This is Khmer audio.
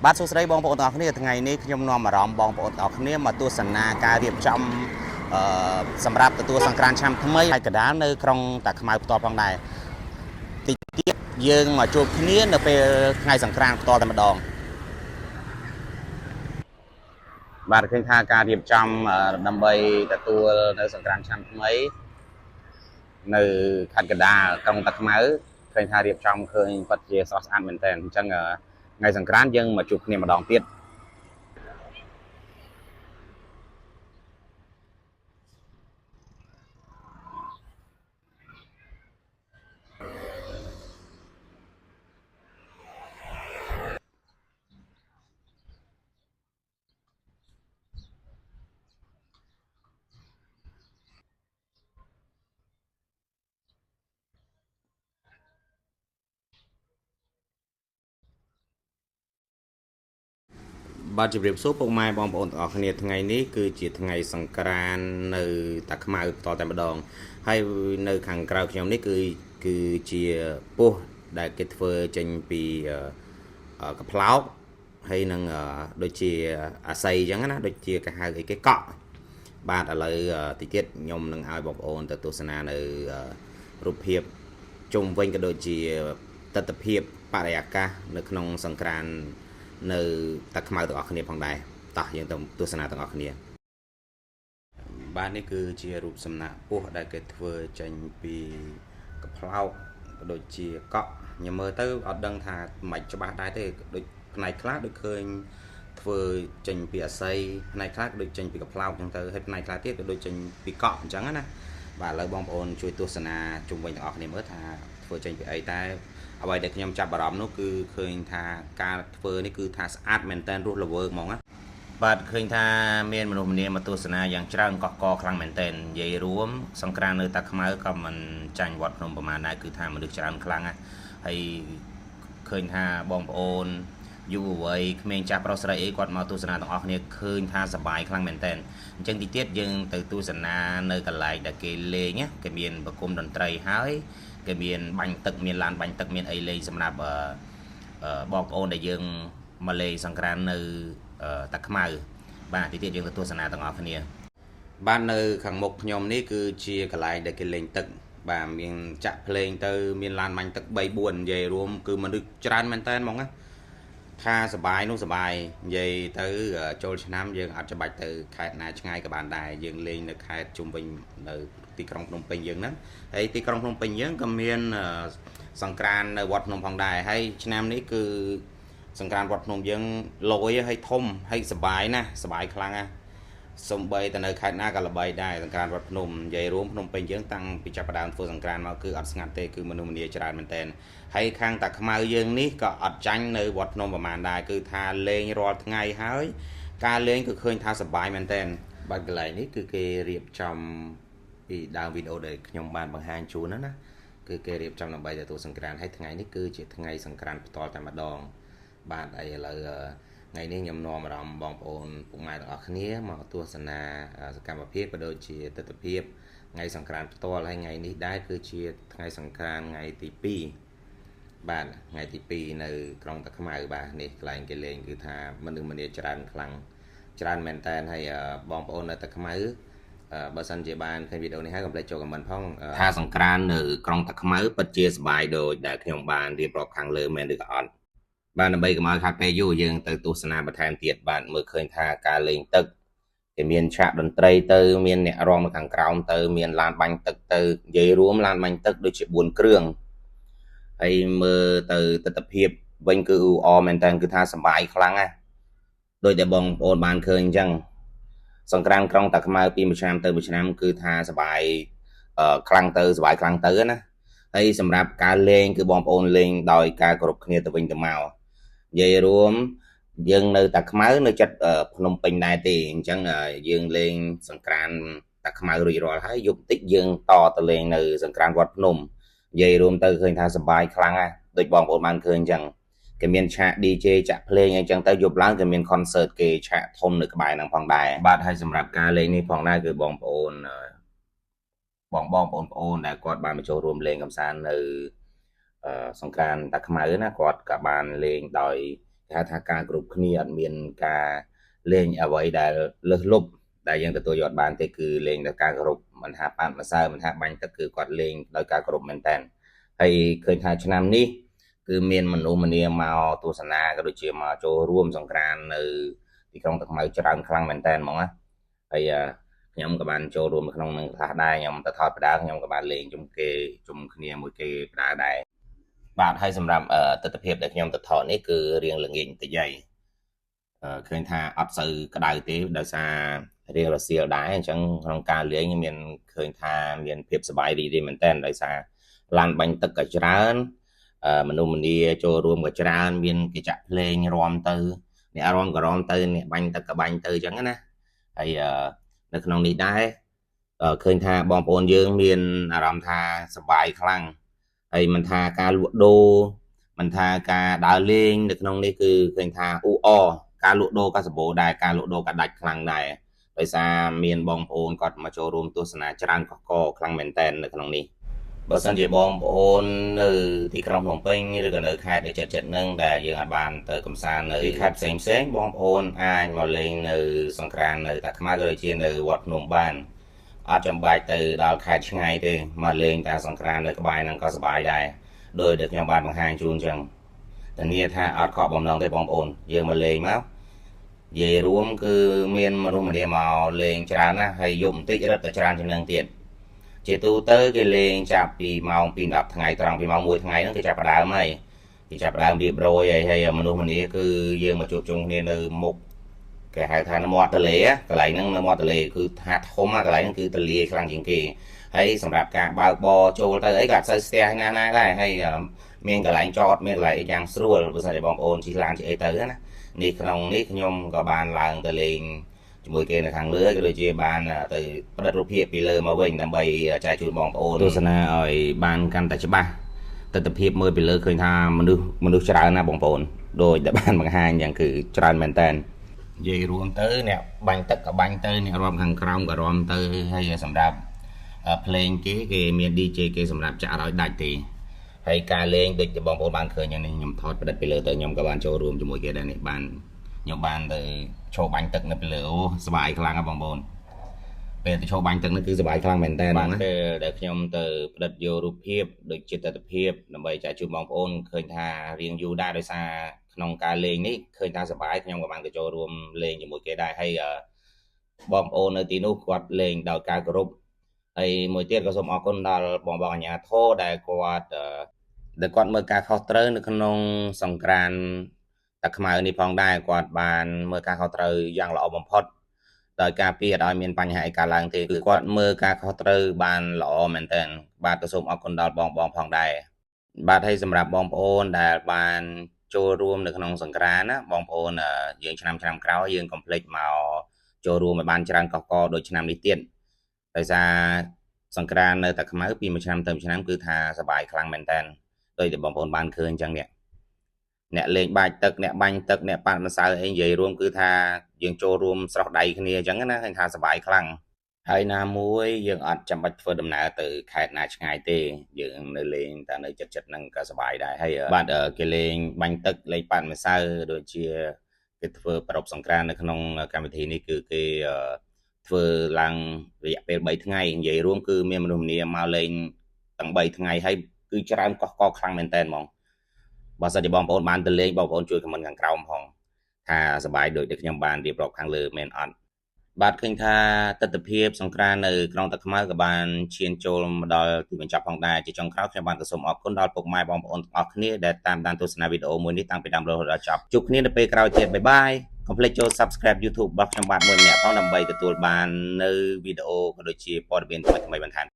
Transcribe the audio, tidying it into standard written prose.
បាទសួស្តីបងប្អូនទាំងអស់គ្នាថ្ងៃនេះខ្ញុំនាំអារម្មណ៍បងប្អូនទាំងអស់គ្នាមកទស្សនាការរៀបចំសម្រាប់ទទួលសង្ក្រាន្តឆ្នាំថ្មីហើយកដាលនៅក្រុងតាខ្មៅផ្ទាល់ផងដែរតិចទៀតយើងមកជួបគ្នានៅពេលថ្ងៃសង្ក្រាន្តផ្ទាល់តែម្ដងបាទឃើញថាការរៀបចំដើម្បីទទួលនៅសង្ក្រាន្តឆ្នាំថ្មីនៅខេត្តកដាលក្រុងតាខ្មៅឃើញថារៀបចំឃើញពិតជាស្រស់ស្អាតមែនទែនអញ្ចឹងថ្ងៃសង្ក្រាន្តយើងមកជួបគ្នាម្ដងទៀតបាទជម្រាបសួរពុកម៉ែបងប្អូនទាំងអស់គ្នាថ្ងៃនេះគឺជាថ្ងៃសង្ក្រាន្តនៅតាខ្មៅតតែម្ដងហើយនៅខាងក្រៅខ្ញុំនេះគឺជាពោះដែលគេធ្វើចេញពីកាផ្លោកហើយនឹងដូចជាអាស័យអញ្ចឹងណាដូចជាគេហៅអីគេកក់បាទឥឡូវតិចទៀតខ្ញុំនឹងឲ្យបងប្អូនទៅទស្សនានៅរូបភាពជុំវិញក៏ដូចជាទស្សនភាពបរិយាកាសនៅក្នុងសង្ក្រាន្តនៅតាខ្មៅទាំងអស់គ្នាផងដែរតោះយើងទៅទស្សនាទាំងអស់គ្នាបាទនេះគឺជារូបសំណាកពស់ដែលគេធ្វើចេញពីកផ្លោកក៏ដូចជាកក់ខ្ញុំមើលទៅអត់ដឹងថាមិនច្បាស់ដែរទេដូចផ្នែកខ្លះដូចឃើញធ្វើចេញពីអាស័យផ្នែកខ្លះដូចចេញពីកផ្លោកអញ្ចឹងទៅហើយផ្នែកខ្លះទៀតក៏ដូចចេញពីកក់អញ្ចឹងណាបាទឥឡូវបងប្អូនជួយទស្សនាជុំវិញទាំងអស់គ្នាមើលថាធ្វើចេញពីអីតែអ្វីដែលខ្ញុំចាប់អារម្មណ៍នោះគឺឃើញថាការធ្វើនេះគឺថាស្អាតមែនតែនរស់រវើកហ្មងណាបាទឃើញថាមានមនុស្សម្នាមកទស្សនាយ៉ាងច្រើនកកខ្លាំងមែនតែននិយាយរួមសង្ក្រាន្តនៅតាខ្មៅក៏មិនចាញ់វត្តភ្នំប្រមាណដែរគឺថាមនុស្សច្រើនខ្លាំងណាស់ហើយឃើញថាបងប្អូនយុវវ័យក្មេងចាស់ប្រុសស្រីអីគាត់មកទស្សនាទាំងអស់គ្នាឃើញថាសប្បាយខ្លាំងមែនតែនអញ្ចឹងទីទៀតយើងទៅទស្សនានៅកន្លែងដែលគេលេងគេមានប្រគំតន្ត្រីហើយគេមានបាញ់ទឹកមានឡានបាញ់ទឹកមានអីលេងសម្រាប់បងប្អូនដែលយើងមកលេងសង្ក្រាន្តនៅតាខ្មៅបាទទីទៀតយើងទៅទស្សនាទាំងអស់គ្នាបាទនៅខាងមុខខ្ញុំនេះគឺជាកន្លែងដែលគេលេងទឹកបាទមានចាក់ភ្លេងទៅមានឡានបាញ់ទឹក3 4និយាយរួមគឺមនុស្សច្រើនមែនតើហ្មងណាថាសបាយនោះសបាយនិយាយទៅចូលឆ្នាំយើងអត់ច្បាច់ទៅខេត្តណាឆ្ងាយក៏បានដែរយើងលេងនៅខេត្តជុំវិញនៅទីក្រុងភ្នំពេញយើងហ្នឹងហើយទីក្រុងភ្នំពេញយើងក៏មានសង្ក្រាន្តនៅវត្តភ្នំផងដែរហើយឆ្នាំនេះគឺសង្ក្រាន្តវត្តភ្នំយើងលយហើយធំហើយសបាយណាស់សបាយខ្លាំងណាស់សំបីតែនៅខេត្តណាក៏ល្បីដែរសង្ក្រាន្តវត្តភ្នំនិយាយរួមភ្នំពេញយើងតាំងពីចាប់ផ្ដើមធ្វើសង្ក្រាន្តមកគឺអត់ស្ងាត់ទេគឺមនុស្សម្នាច្រើនមែនទែនហើយខាងតាខ្មៅយើងនេះក៏អត់ចាញ់នៅវត្តភ្នំប្រហែលដែរគឺថាលេងរាល់ថ្ងៃហើយការលេងគឺឃើញថាសប្បាយមែនទែនបាទកន្លែងនេះគឺគេរៀបចំពីដើមវីដេអូដែលខ្ញុំបានបង្ហាញជូនហ្នឹងណាគឺគេរៀបចំដើម្បីទទួលសង្ក្រាន្តហើយថ្ងៃនេះគឺជាថ្ងៃសង្ក្រាន្តផ្ទាល់តែម្ដងបាទឥឡូវថ្ងៃនេះខ្ញុំនាំអារម្មណ៍បងប្អូនពុកម៉ែទាំងអស់គ្នាមកទស្សនាសកម្មភាពក៏ដូចជាទស្សនវិជ្ជាថ្ងៃសង្ក្រាន្តផ្ទាល់ហើយថ្ងៃនេះដែរគឺជាថ្ងៃសង្ក្រាន្តថ្ងៃទី2បាទថ្ងៃទី2នៅក្រុងតាខ្មៅបាទនេះកន្លែងគេលេងគឺថាមនុស្សម្នាច្រើនខ្លាំងច្រើនមែនតើហើយបងប្អូននៅតាខ្មៅបើសិនជាបានឃើញវីដេអូនេះហើយកុំភ្លេចចូលខមមិនផងថាសង្ក្រាន្តនៅក្រុងតាខ្មៅពិតជាសប្បាយដូចដែលខ្ញុំបានរៀបរាប់ខាងលើមែនឬក៏អត់បាទដើម្បីកុំឲ្យខាត់ពេលយូរយើងទៅទស្សនាបន្ថែមទៀតបាទមើលឃើញថាការលេងទឹកគេមានឆាកតន្ត្រីទៅមានអ្នករាំនៅខាងក្រោមទៅមានឡានបាញ់ទឹកទៅនិយាយរួមឡានបាញ់ទឹកដូចជា4គ្រឿងហើយមើលទៅទស្សនភាពវិញគឺអ៊ូអមែនតើគឺថាសប្បាយខ្លាំងណាស់ដោយតែបងប្អូនបានឃើញអញ្ចឹងសង្ក្រាន្តក្រុងតាខ្មៅពីមួយឆ្នាំទៅមួយឆ្នាំគឺថាសប្បាយខ្លាំងទៅសប្បាយខ្លាំងទៅណាហើយសម្រាប់ការលេងគឺបងប្អូនលេងដោយការគោរពគ្នាទៅវិញទៅមកនិយាយរួមយើងនៅតាខ្មៅនៅចិត្តភ្នំពេញដែរទេអញ្ចឹងយើងលេងសង្ក្រាន្តតាខ្មៅរួចរាល់ហើយយប់តិចយើងតទៅលេងនៅសង្ក្រាន្តវត្តភ្នំនិយាយរួមទៅឃើញថាសប្បាយខ្លាំងណាស់ដូចបងប្អូនបានឃើញអញ្ចឹងគេមានឆាក DJ ចាក់ភ្លេងអញ្ចឹងទៅយប់ឡើងគេមាន concert គេឆាកធំនៅក្បែរហ្នឹងផងដែរបាទហើយសម្រាប់ការលេងនេះផងដែរគឺបងប្អូនដែលគាត់បានមកចូលរួមលេងកម្សាន្តនៅសង្ក្រាន្តតាខ្មៅណាគាត់ក៏បានលេងដោយ ថាការគ្រប់គ្នាអត់មានការលេងអ្វីដែលលើសលប់ដែលយើងទទួលយកបានទេគឺលេងដោយការគោរពមិនថាប៉ាត់ម្សៅមិនថាបាញ់ទឹកគឺគាត់លេងដោយការគោរពមែនតើហើយឃើញថាឆ្នាំនេះគឺមានមនុស្សម្នាមកទស្សនាក៏ដូចជាមកចូលរួមសង្គ្រាមនៅទីក្រុងតាខ្មៅច្រើនខ្លាំងមែនតើហ្មងណាហើយខ្ញុំក៏បានចូលរួមនៅក្នុងនឹងខ្លះដែរខ្ញុំទៅថតបដាខ្ញុំក៏បានលេងជុំគ្នាមួយគេបដាដែរបាទហើយសម្រាប់ទស្សនវិជ្ជាដែលខ្ញុំទៅថតនេះគឺរៀងល្ងាចបន្តិចហើយឃើញថាអត់សូវក្តៅទេដោយសាររៀងរសៀលដែរអញ្ចឹងក្នុងការលេងមានឃើញថាមានភាពសប្បាយរីករាយមែនតើដោយសារឡានបាញ់ទឹកក៏ច្រើនមនុស្សម្នាចូលរួមក៏ច្រើនមានគេចាក់ភ្លេងរាំទៅអ្នករាំក៏រាំទៅអ្នកបាញ់ទឹកក៏បាញ់ទៅអញ្ចឹងណាហើយនៅក្នុងនេះដែរឃើញថាបងប្អូនយើងមានអារម្មណ៍ថាសប្បាយខ្លាំងហើយមិនថាការលក់ដូរមិនថាការដើរលេងនៅក្នុងនេះគឺឃើញថាអ៊ូអការលក់ដូរក៏សម្បូរដែរការលក់ដូរក៏ដាច់ខ្លាំងដែរដោយសារមានបងប្អូនគាត់មកចូលរួមទស្សនាច្រើនកកខ្លាំងមែនតើនៅក្នុងនេះបើសិនជាបងប្អូននៅទីក្រុងភ្នំពេញឬក៏នៅខេត្តដែលចិត្តហ្នឹងដែលយើងអាចបានទៅកំសាន្តនៅខេត្តផ្សេងបងប្អូនអាចមកលេងនៅសង្គ្រាមនៅតាខ្មៅក៏ដូចជានៅវត្តភ្នំបានអត់ចាំបាច់ទៅដល់ខេត្តឆ្ងាយទេមកលេងតែសង្គ្រាមនៅក្បែរហ្នឹងក៏សប្បាយដែរដោយដែលខ្ញុំបានបង្ហាញជូនអញ្ចឹងធានាថាអត់ខកបំណងទេបងប្អូនយើងមកលេងមកនិយាយរួមគឺមានមនុស្សម្នាមកលេងច្រើនណាស់ហើយយប់បន្តិចរត់ទៅច្រើនជាងនឹងទៀតជាទូទៅគេលេងចាប់ពីម៉ោង2 10ថ្ងៃត្រង់ពីម៉ោង1ថ្ងៃហ្នឹងគេចាប់ផ្ដើមហើយគេចាប់ផ្ដើមរៀបរយហើយមនុស្សម្នាគឺយើងមកជួបជុំគ្នានៅមុខគេហៅថាមាត់ទន្លេកន្លែងហ្នឹងនៅមាត់ទន្លេគឺថាធំកន្លែងហ្នឹងគឺទន្លេខ្លាំងជាងគេហើយសម្រាប់ការបើកបរចូលទៅអីក៏អត់សូវស្ទះណាដែរហើយមានកន្លែងចតមានកន្លែងយ៉ាងស្រួលបើសិនជាបងប្អូនជិះឡានជិះអីទៅណានេះក្នុងនេះខ្ញុំក៏បានឡើងទៅលេងជាមួយគេនៅខាងលើក៏ដូចជាបានទៅផ្ដិតរូបភាពពីលើមកវិញដើម្បីចែកជូនបងប្អូនទស្សនាឲ្យបានកាន់តែច្បាស់ទស្សនវិជ្ជាមើលពីលើឃើញថាមនុស្សច្រើនណាស់បងប្អូនដោយដែលបានបង្ហាញយ៉ាងគឺច្រើនមែនតើនិយាយរួមទៅអ្នកបាញ់ទឹកក៏បាញ់ទៅអ្នករាំខាងក្រោមក៏រាំទៅហើយសម្រាប់ភ្លេងគេមាន DJ គេសម្រាប់ចាក់ឲ្យដាច់ទេហើយការលេងដូចជាបងប្អូនបានឃើញយ៉ាងនេះខ្ញុំថតផ្ដិតពីលើទៅខ្ញុំក៏បានចូលរួមជាមួយគេដែរនេះបានខ្ញុំបានទៅឈរបាញ់ទឹកនៅពីលើអូសប្បាយខ្លាំងណាស់បងប្អូនពេលទៅឈរបាញ់ទឹកនេះគឺសប្បាយខ្លាំងមែនតើបានពេលដែលខ្ញុំទៅផ្ដិតយករូបភាពដូចជាទស្សនវិជ្ជាដើម្បីចែកជូនបងប្អូនឃើញថារៀងយូរដែរដោយសារក្នុងការលេងនេះឃើញថាសប្បាយខ្ញុំក៏បានទៅចូលរួមលេងជាមួយគេដែរហើយបងប្អូននៅទីនោះគាត់លេងដោយការគោរពហើយមួយទៀតក៏សូមអរគុណដល់បងអាជ្ញាធរដែលគាត់មើលការខុសត្រូវនៅក្នុងសង្គ្រាមតាខ្មៅនេះផងដែរគាត់បានមើលការខុសត្រូវយ៉ាងល្អបំផុតដោយការពារឲ្យមានបញ្ហាអីកើតឡើងទេគឺគាត់មើលការខុសត្រូវបានល្អមែនទែនបាទក៏សូមអរគុណដល់បងផងដែរបាទហើយសម្រាប់បងប្អូនដែលបានចូលរួមនៅក្នុងសង្គ្រាមណាបងប្អូនយើងឆ្នាំក្រោយយើងកុំភ្លេចមកចូលរួមឲ្យបានច្រើនកកដូចឆ្នាំនេះទៀតដោយសារសង្គ្រាមនៅតាខ្មៅពីមួយឆ្នាំទៅមួយឆ្នាំគឺថាសប្បាយខ្លាំងមែនតើដោយតែបងប្អូនបានឃើញអញ្ចឹងអ្នកលេងបាច់ទឹកអ្នកបាញ់ទឹកអ្នកប៉ាត់ម្សៅអីនិយាយរួមគឺថាយើងចូលរួមស្រោះដៃគ្នាអញ្ចឹងណាឃើញថាសប្បាយខ្លាំងហើយណាមួយយើងអត់ចាំបាច់ធ្វើដំណើរទៅខេត្តណាឆ្ងាយទេយើងនៅលេងតែនៅចិត្តហ្នឹងក៏សប្បាយដែរហើយបាទគេលេងបាញ់ទឹកលេងប៉ាត់ម្សៅដូចជាគេធ្វើប្រពសង្គ្រាមនៅក្នុងកម្មវិធីនេះគឺគេធ្វើឡើងរយៈពេល3ថ្ងៃនិយាយរួមគឺមានមនុស្សម្នាមកលេងទាំង3ថ្ងៃហើយគឺច្រើនកកខ្លាំងមែនតើហ្មងបើសិនជាបងប្អូនបានទៅលេងបងប្អូនជួយខមមិនខាងក្រោមផងថាសប្បាយដូចដែលខ្ញុំបានរៀបរាប់ខាងលើមែនអត់បាទឃើញថាទស្សនវិជ្ជាសង្គ្រាមនៅក្នុងតាខ្មៅក៏បានឈានចូលមកដល់ទីបញ្ចប់ផងដែរជាចុងក្រោយខ្ញុំបានក៏សូមអរគុណដល់ពុកម៉ែបងប្អូនទាំងអស់គ្នាដែលតាមដានទស្សនាវីដេអូមួយនេះតាំងពីដើមរហូតដល់ចប់ជួបគ្នានៅពេលក្រោយទៀតបាយបាយកុំភ្លេចចូល Subscribe YouTube របស់ខ្ញុំបាទមួយម្នាក់ផងដើម្បីទទួលបាននៅវីដេអូក៏ដូចជាព័ត៌មានថ្មីៗបន្ថែម